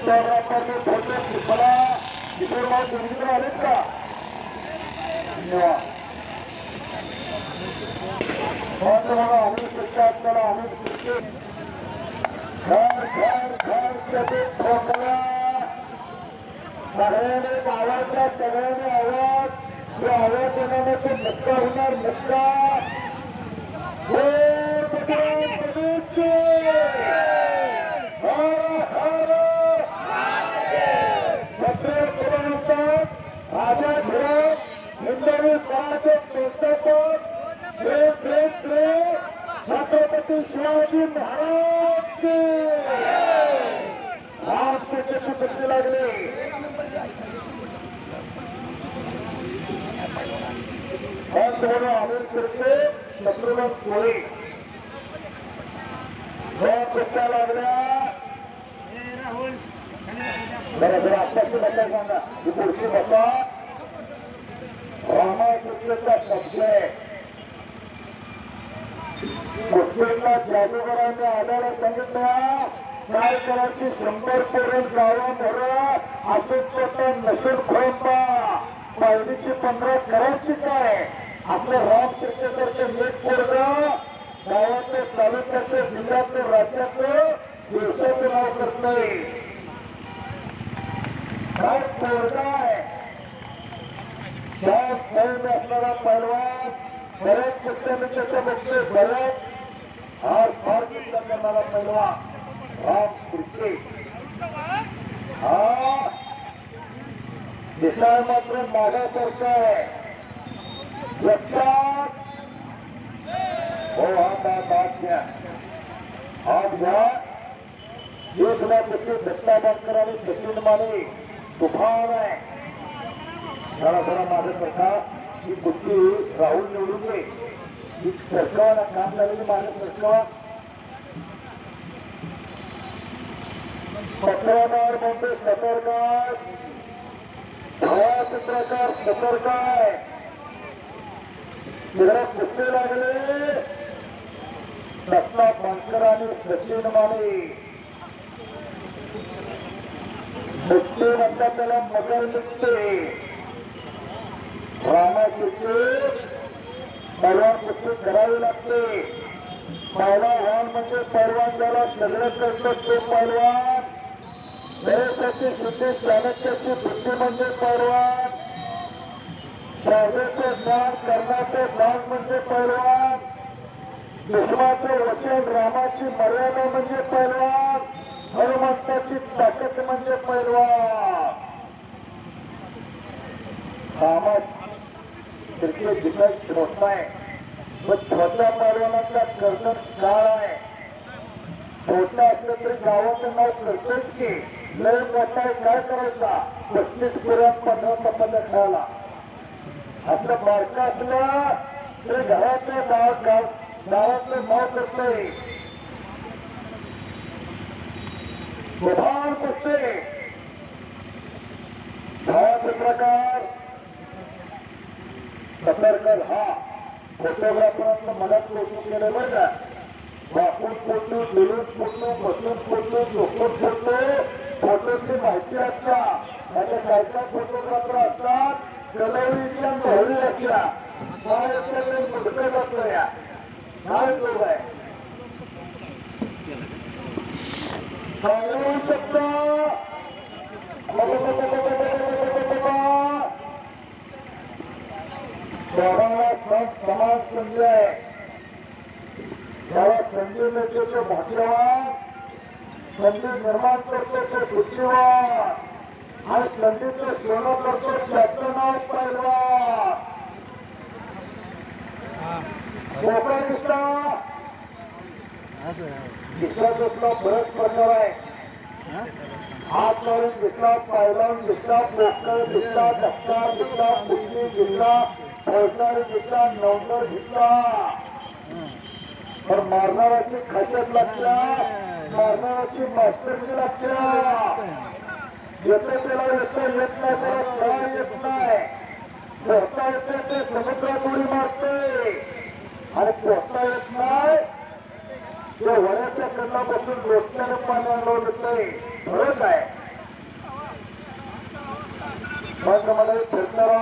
शहरामध्ये भोजन मला किशोर भाऊ तुम्ही आलेत का? धन्यवाद. अनेक सुट्ट्या आपल्याला अनेक सुट्टे घर घर घर कधी ठोकला सगळ्याने गावातल्या सगळ्याने आवाज या आवाज येण्याने तो मुक्का होणार मुक्का राजा घोड हिंदवी स्वराज्य संस्थापक छत्रपती शिवाजी महाराज की रामकृष्णाची बत्ती लागली. अनिल फिरके शत्रुघ्न कोळी कुस्त्या लागल्या. बरं आत्ताची बसा सांगा ही पुढची बसा रामाकृष्णाचा शब्द आहे. कुस्तीला जादूगरांनी आल्याला सांगितलं काय करायची 100 पर्यंत जावं बरं अचूकता नसून खोंबा पहिलीची 15 करायची काय. आपलं रामकृष्णासारखं मीठ पोरग गावाचं तालुक्याचं जिल्ह्याचं राज्याचं देशाचं नाव करतोय. काय पोरगा आहे त्या सैन्य असणारा पैलवान बऱ्याच कुस्त्याने त्याच्या बघतोय बऱ्याच आज फार कुस्त्या करणारा पैलवान राम कृष्णे हा दिसाय मात्र मागासारखा आहे. लक्षात हो हात घ्या हात घ्या. एक ना कुस्ती दत्ता बांधकर आणि सचिन माने तुफान आहे. जरा जरा माझं सरका ही कुस्ती राहुल निवडून घे ही सरकावाला काम झालेली माझं सरकावा पत्रकार म्हणते सतर्कार छायाचित्रकार सतर्कार जरा कुस्ती लागले. दत्ता बांधकर आणि सचिन माने मुक्ती म्हणतात त्याला मगर निघते. रामाकृष्ण पैलवान कुस्ती करावी लागते. पैलवान म्हणजे पैलवान ज्याला सगळं करतो तो पैलवान. देशाची शुद्धी चाणक्याची बुद्धी म्हणजे पैलवान. शाळेचे ज्ञान करण्याचे ज्ञान म्हणजे पैलवान. भीष्माचे वचन रामाची मर्यादा म्हणजे पैलवान. हनुमंताची ताकद म्हणजे पैलवान. सामाजिक क्रिकेट दिसाय छोटा आहे पण छोट्या पैलवानाचा कर्तन काळ आहे. छोटा असलं तरी गावाचं नाव करतोच की लय मोठा आहे काय करायचा 35 पुऱ्यात 15 चपात्या खायला. आपलं बारका असलं तरी घरातल्या गावातलं नाव करतोय. प्रधान कुस्ती छायाचित्रकार सतर्कर हा फोटोग्राफरांचं मनात कौतुक केलं बरं का. वाकून फोटो लिहून फोटो बसून फोटो झोपून फोटो फोटोची माहिती असता. त्याच्या काय काय फोटोग्राफर असतात कलवीच्या मोहरी असल्या काय मुडकं जातो या काय तो आहे सांगू शकता. समाज संजय आहे त्याला संजय नेते भाग्यवान संधी निर्माण करतो ते बुद्धिवान आणि संधीचं सोनं करतो त्याचं नाव पैलवान. कोकण दिसला बरेच प्रकार आहे. हात लावून दिसला पायलावून दिसला पोकळ दिसला धक्का दिसला बुद्धी दिसला फौजदारी दिसला नवतर दिसला. पण मारणाराची खात्यात लागल्या मारणाराची मास्टरची लागल्या. येतं त्याला येतं येत नाही त्याला काय येत नाही. पोहता येते ते समुद्रात उडी मारते आणि पोहता येत नाही ते वऱ्याच्या कडला बसून रोजच्याने पाणी आणलं होतंय. फरक आहे रंगमलाई फिरणारा